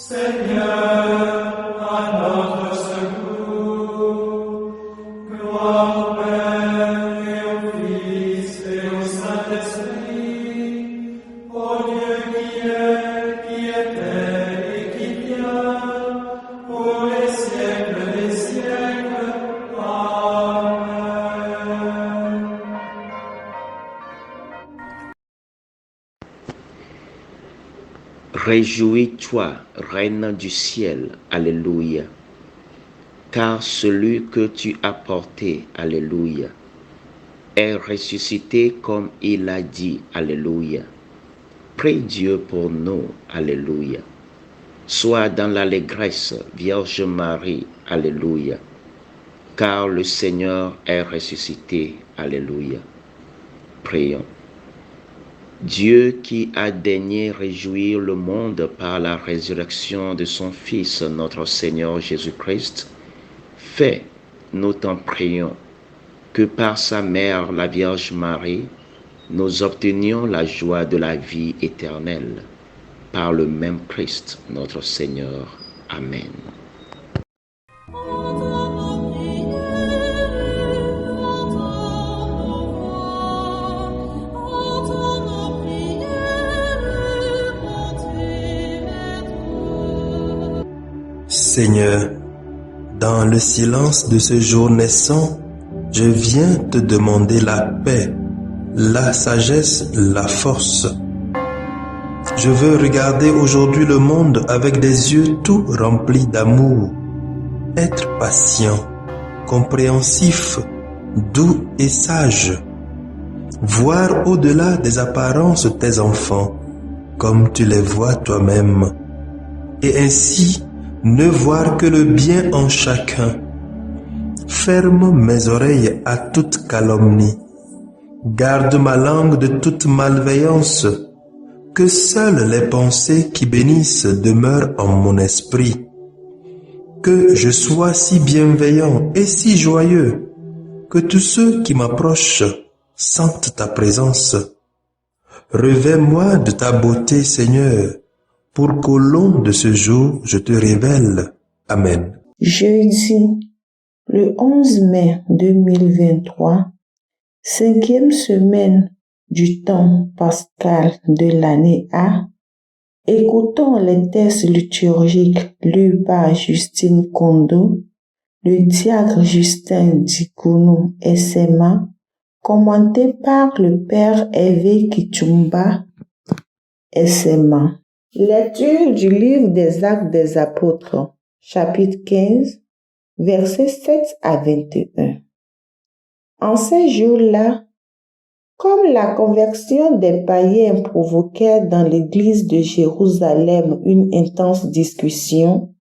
Seigneur, à notre secours. Gloire au Père et au Fils et au Saint-Esprit, au Dieu qui est, qui était et qui vient, pour les siècles des siècles. Amen. Réjouis-toi, Reine du ciel, Alléluia, car celui que tu as porté, Alléluia, est ressuscité comme il a dit, Alléluia. Prie Dieu pour nous, Alléluia. Sois dans l'allégresse, Vierge Marie, Alléluia, car le Seigneur est ressuscité, Alléluia. Prions. Dieu qui a daigné réjouir le monde par la résurrection de son Fils, notre Seigneur Jésus-Christ, fais, nous t'en prions, que par sa mère, la Vierge Marie, nous obtenions la joie de la vie éternelle. Par le même Christ, notre Seigneur. Amen. Seigneur, dans le silence de ce jour naissant, je viens te demander la paix, la sagesse, la force. Je veux regarder aujourd'hui le monde avec des yeux tout remplis d'amour, être patient, compréhensif, doux et sage, voir au-delà des apparences tes enfants, comme tu les vois toi-même, et ainsi ne voir que le bien en chacun. Ferme mes oreilles à toute calomnie. Garde ma langue de toute malveillance. Que seules les pensées qui bénissent demeurent en mon esprit. Que je sois si bienveillant et si joyeux que tous ceux qui m'approchent sentent ta présence. Revêts-moi de ta beauté, Seigneur, pour qu'au long de ce jour, je te révèle. Amen. Jeudi, le 11 mai 2023, 5e semaine du temps pascal de l'année A, écoutons les textes liturgiques lus par Justine Kondo, le diacre Justin Dikounou SMA, commenté par le Père Hervé Kichumba SMA. Lecture du livre des Actes des Apôtres, chapitre 15, versets 7 à 21. En ces jours-là, comme la conversion des païens provoquait dans l'église de Jérusalem une intense discussion,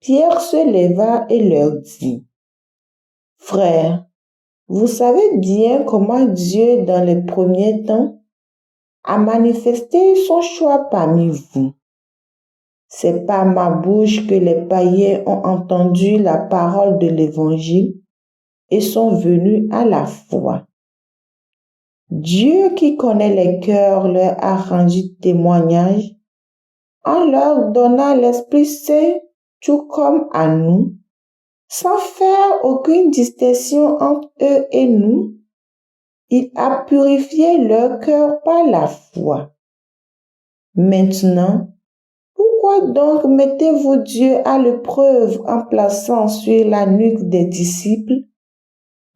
Pierre se leva et leur dit: « Frères, vous savez bien comment Dieu, dans les premiers temps, a manifesté son choix parmi vous. C'est par ma bouche que les païens ont entendu la parole de l'Évangile et sont venus à la foi. Dieu qui connaît les cœurs leur a rendu témoignage en leur donnant l'Esprit Saint tout comme à nous, sans faire aucune distinction entre eux et nous. Il a purifié leur cœur par la foi. Maintenant, pourquoi donc mettez-vous Dieu à l'épreuve en plaçant sur la nuque des disciples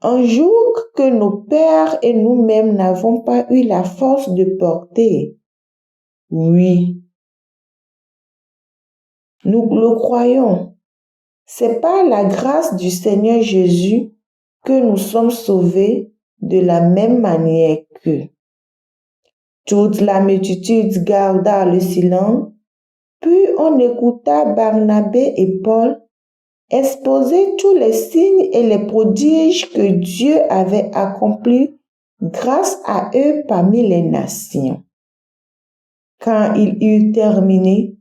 un joug que nos pères et nous-mêmes n'avons pas eu la force de porter? Oui, nous le croyons. C'est par la grâce du Seigneur Jésus que nous sommes sauvés de la même manière qu'eux. Toute la multitude garda le silence, puis on écouta Barnabé et Paul exposer tous les signes et les prodiges que Dieu avait accomplis grâce à eux parmi les nations. Quand ils eurent terminé,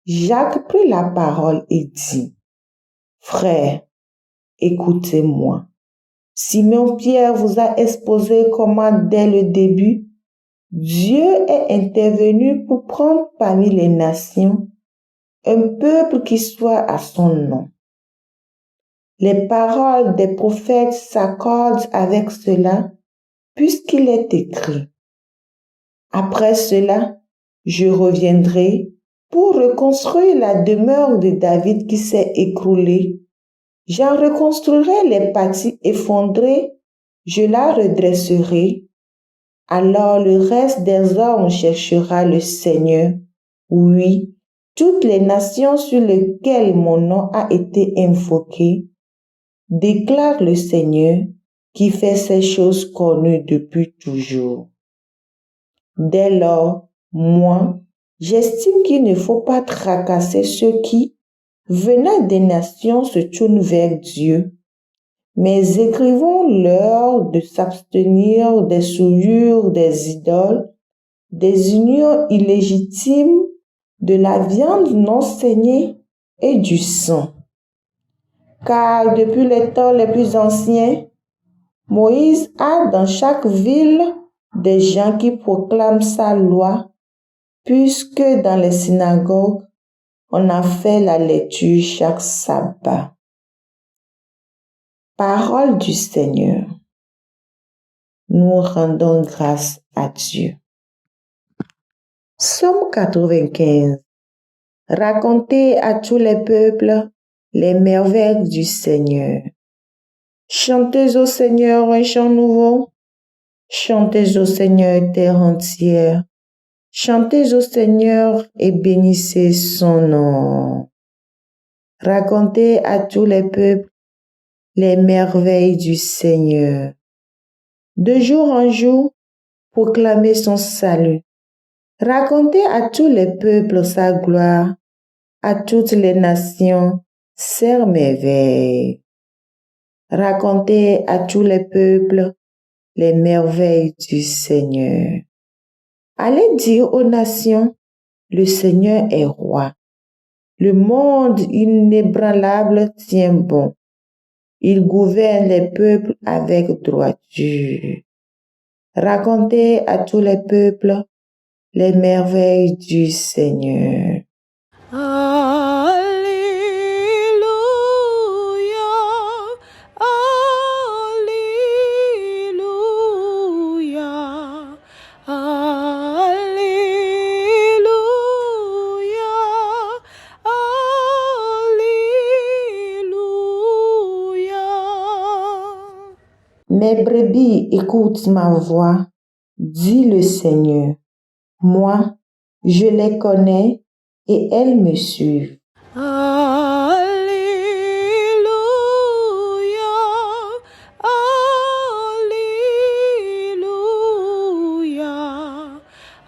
Jacques prit la parole et dit: « Frères, écoutez-moi. Simon-Pierre vous a exposé comment dès le début, Dieu est intervenu pour prendre parmi les nations un peuple qui soit à son nom. Les paroles des prophètes s'accordent avec cela, puisqu'il est écrit: Après cela, je reviendrai pour reconstruire la demeure de David qui s'est écroulée. J'en reconstruirai les parties effondrées, je la redresserai. Alors le reste des hommes cherchera le Seigneur. Oui, toutes les nations sur lesquelles mon nom a été invoqué déclarent le Seigneur qui fait ces choses connues depuis toujours. Dès lors, moi, j'estime qu'il ne faut pas tracasser ceux qui, venant des nations, se tournent vers Dieu, mais écrivons-leur de s'abstenir des souillures des idoles, des unions illégitimes, de la viande non saignée et du sang. Car depuis les temps les plus anciens, Moïse a dans chaque ville des gens qui proclament sa loi, puisque dans les synagogues, on a fait la lecture chaque sabbat. Parole du Seigneur. Nous rendons grâce à Dieu. Psaume 95. Racontez à tous les peuples les merveilles du Seigneur. Chantez au Seigneur un chant nouveau. Chantez au Seigneur terre entière. Chantez au Seigneur et bénissez son nom. Racontez à tous les peuples les merveilles du Seigneur. De jour en jour, proclamez son salut. Racontez à tous les peuples sa gloire, à toutes les nations ses merveilles. Racontez à tous les peuples les merveilles du Seigneur. Allez dire aux nations, le Seigneur est roi. Le monde inébranlable tient bon. Il gouverne les peuples avec droiture. Racontez à tous les peuples les merveilles du Seigneur. Alléluia, Alléluia, Alléluia, Alléluia. Mes brebis écoutent ma voix, dit le Seigneur. Moi, je les connais et elles me suivent. Alléluia, Alléluia,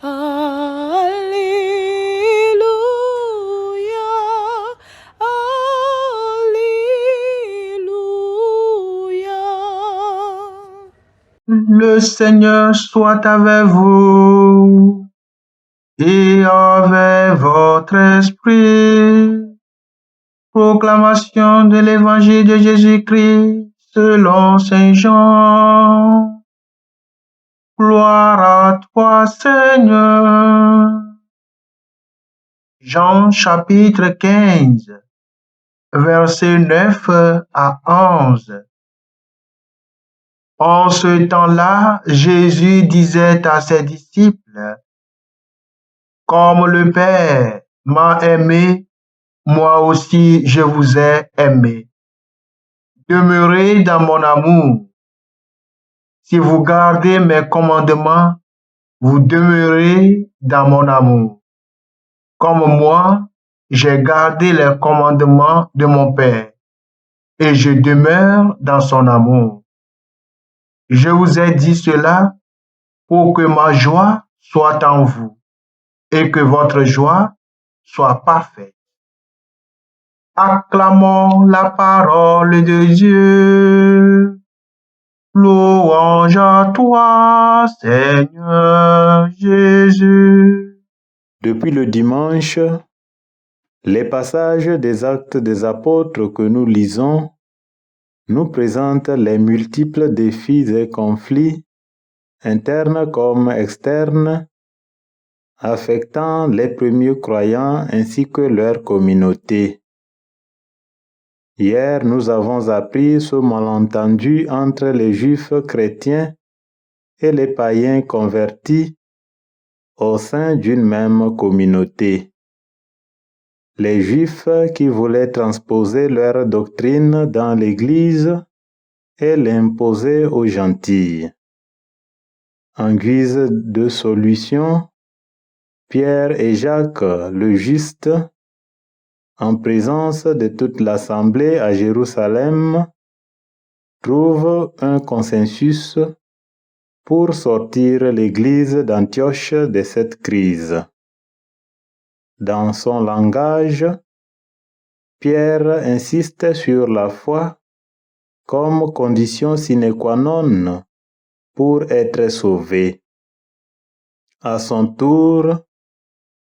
Alléluia, Alléluia. Le Seigneur soit avec vous et avec votre esprit. Proclamation de l'évangile de Jésus-Christ selon Saint Jean. Gloire à toi, Seigneur. Jean chapitre 15, versets 9 à 11. En ce temps-là, Jésus disait à ses disciples: Comme le Père m'a aimé, moi aussi je vous ai aimé. Demeurez dans mon amour. Si vous gardez mes commandements, vous demeurez dans mon amour. Comme moi, j'ai gardé les commandements de mon Père, et je demeure dans son amour. Je vous ai dit cela pour que ma joie soit en vous et que votre joie soit parfaite. Acclamons la parole de Dieu. Louange à toi, Seigneur Jésus. Depuis le dimanche, les passages des Actes des Apôtres que nous lisons nous présentent les multiples défis et conflits, internes comme externes, affectant les premiers croyants ainsi que leur communauté. Hier, nous avons appris ce malentendu entre les Juifs chrétiens et les païens convertis au sein d'une même communauté. Les Juifs qui voulaient transposer leur doctrine dans l'Église et l'imposer aux gentils. En guise de solution, Pierre et Jacques, le juste, en présence de toute l'assemblée à Jérusalem, trouvent un consensus pour sortir l'Église d'Antioche de cette crise. Dans son langage, Pierre insiste sur la foi comme condition sine qua non pour être sauvé. À son tour,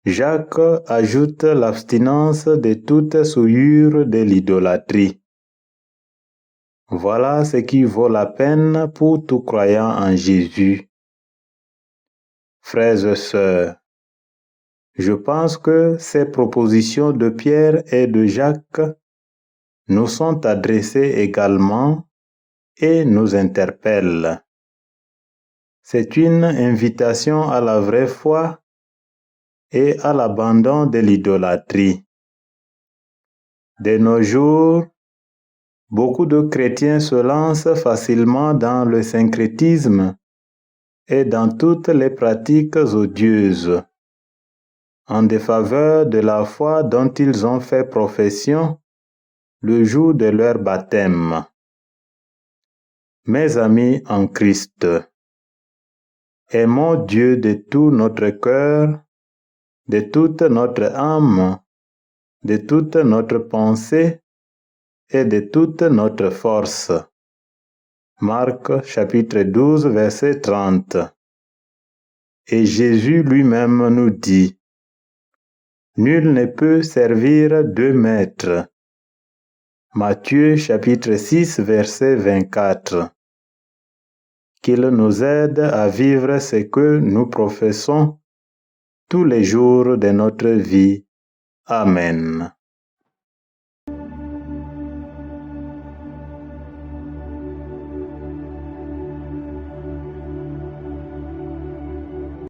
Jacques ajoute l'abstinence de toute souillure de l'idolâtrie. Voilà ce qui vaut la peine pour tout croyant en Jésus. Frères et sœurs, je pense que ces propositions de Pierre et de Jacques nous sont adressées également et nous interpellent. C'est une invitation à la vraie foi et à l'abandon de l'idolâtrie. De nos jours, beaucoup de chrétiens se lancent facilement dans le syncrétisme et dans toutes les pratiques odieuses, en défaveur de la foi dont ils ont fait profession le jour de leur baptême. Mes amis en Christ, aimons Dieu de tout notre cœur, de toute notre âme, de toute notre pensée et de toute notre force. Marc chapitre 12 verset 30. Et Jésus lui-même nous dit: Nul ne peut servir deux maîtres. Matthieu chapitre 6 verset 24. Qu'il nous aide à vivre ce que nous professons tous les jours de notre vie. Amen.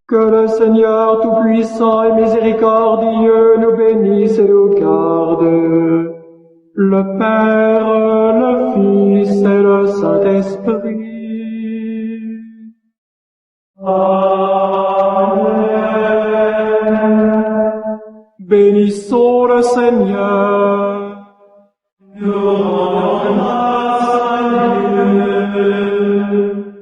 Que le Seigneur Tout-Puissant et Miséricordieux nous bénisse et nous garde, le Père, le Fils et le Saint-Esprit. Amen. Bénissons le Seigneur. Nous rendons grâce à Dieu.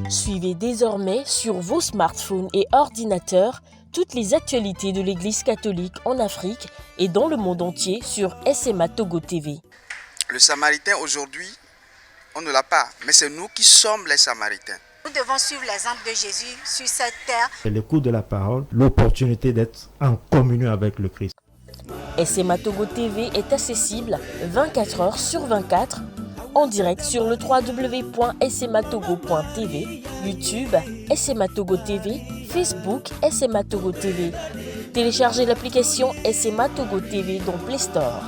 Suivez désormais sur vos smartphones et ordinateurs toutes les actualités de l'Église catholique en Afrique et dans le monde entier sur SMA Togo TV. Le Samaritain aujourd'hui, on ne l'a pas, mais c'est nous qui sommes les Samaritains. Nous devons suivre l'exemple de Jésus sur cette terre. C'est l'écoute de la parole, l'opportunité d'être en communion avec le Christ. SMA Togo TV est accessible 24 heures sur 24 en direct sur le www.smatogo.tv, YouTube, SMA Togo TV, Facebook, SMA Togo TV. Téléchargez l'application SMA Togo TV dans Play Store.